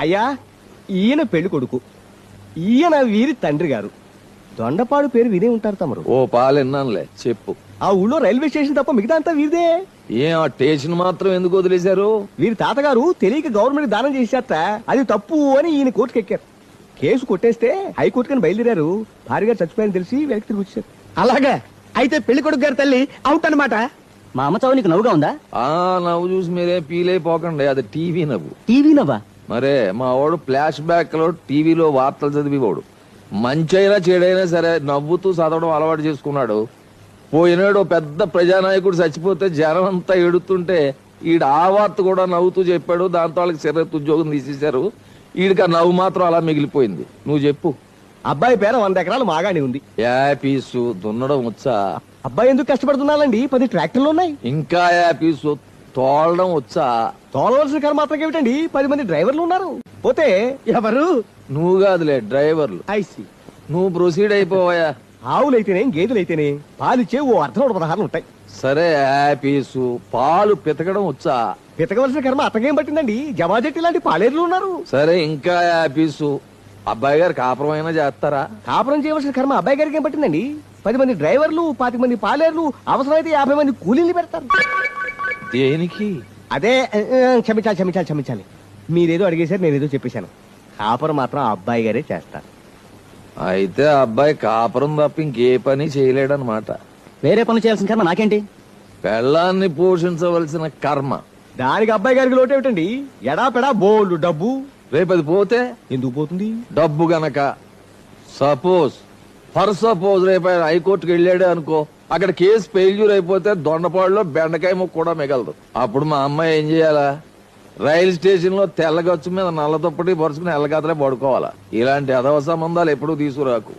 అయ్యా, ఈయన పెళ్లి కొడుకు, ఈయన వీరి తండ్రి గారు. దొండపాడు పేరు వినే ఉంటారు తమరు. ఓ పాలెన్నానులే, చెప్పు. ఆ ఊళ్ళో రైల్వే స్టేషన్ తప్ప మిగతా అంతా వీరిదే. ఏం ఆ స్టేషన్ మాత్రం ఎందుకు వదిలేశారు? వీరి తాతగారు తెలియక గవర్నమెంట్ దానం చేసేట, అది తప్పు అని ఈయన కోర్టుకు ఎక్కారు. కేసు కొట్టేస్తే హైకోర్టు కని బయలుదేరారు. భార్య గారు చచ్చిపోయారని తెలిసి వెనక్కి తిరిగి వచ్చారు. అలాగా అయితే పెళ్లి కొడుకు గారి తల్లి అవుట్ అన్నమాట. మా అమ్మ చావు నీకు నవ్వుగా ఉందా? ఆ నవ్వు చూసి మీరే ఫీల్ అయిపోకండి, అది టీవీ నవ్వు. టీవీ నవ్వా? మరే మా వాడు ఫ్లాష్ బ్యాక్ లో టీవీలో వార్తలు చదివేవాడు. మంచైనా చెడైనా సరే నవ్వుతూ చదవడం అలవాటు చేసుకున్నాడు. పోయినాడు పెద్ద ప్రజానాయకుడు చచ్చిపోతే జనం అంతా ఎడుతుంటే ఈడు ఆ వార్త కూడా నవ్వుతూ చెప్పాడు. దాంతో వాళ్ళకి శరీరత్ ఉద్యోగం తీసేశారు. ఈడికి ఆ నవ్వు మాత్రం అలా మిగిలిపోయింది. నువ్వు చెప్పు. అబ్బాయి పేర 100 ఎకరాలు మాగాని ఉంది. యాపీసు దున్నడం వచ్చా? అబ్బాయి ఎందుకు కష్టపడుతున్నానండి, 10 ట్రాక్టర్లు ఉన్నాయి. ఇంకా యాపీసు తోలడం వచ్చా? తోలవలసిన కర్మ మాత్రం ఏమిటండి, 10 మంది డ్రైవర్లు ఉన్నారు. పోతే ఎవరు? నువ్వు కాదులే డ్రైవర్లు. ఐసి నువ్వు ప్రొసీడ్ అయిపోవాయా? ఆవులైతేనే గేదెలైతేనే పాలిచ్చే ఓ 16 ఉంటాయి. సరే యాపీసు పాలు పితకడం వచ్చా? పితకవలసిన కర్మ అతగేం పట్టిందండి, జమాజెట్టి లాంటి పాలేర్లు ఉన్నారు. సరే ఇంకా యాపీసు అబ్బాయి గారు కాపురం అయినా చేస్తారా? కాపురం చేయవలసిన కర్మ అబ్బాయి గారికి ఏం పట్టిందండి. 10 మంది డ్రైవర్లు, 25 మంది పాలేర్లు, అవసరమైతే 50 మంది కూలీలు పెడతారు. దేనికి? అదే క్షమించాలి. మీరేదో అడిగేశారు, నేనేదో చెప్పేశాను. కాపురం మాత్రం ఆ అబ్బాయి గారే చేస్తారు. అయితే అబ్బాయి కాపురం తప్ప ఇంకే పని చేయలేడనమాట. వేరే పనులు చేయాల్సిన కర్మ నాకేంటి? పెళ్ళాన్ని పోషించవలసిన కర్మ. దానికి అబ్బాయి గారికి లోటు ఏమిటండి, ఎడాపెడా బోల్డ్ డబ్బు. రేపది పోతే ఎందుకు పోతుంది? డబ్బు గనక. సపోజ్ రేపు ఆయన హైకోర్టుకి వెళ్ళాడే అనుకో, అక్కడ కేసు ఫెయిల్యూర్ అయిపోతే దొండపాడులో బెండకాయ ముక్క కూడా మిగలదు. అప్పుడు మా అమ్మాయి ఏం చేయాలా? రైలు స్టేషన్ లో తెల్లగచ్చు మీద నల్ల దుప్పటి పరుచుకుని ఎల్లగాతలే పడుకోవాలా. ఇలాంటి అదవ సంబంధాలు ఎప్పుడూ తీసుకురాకు.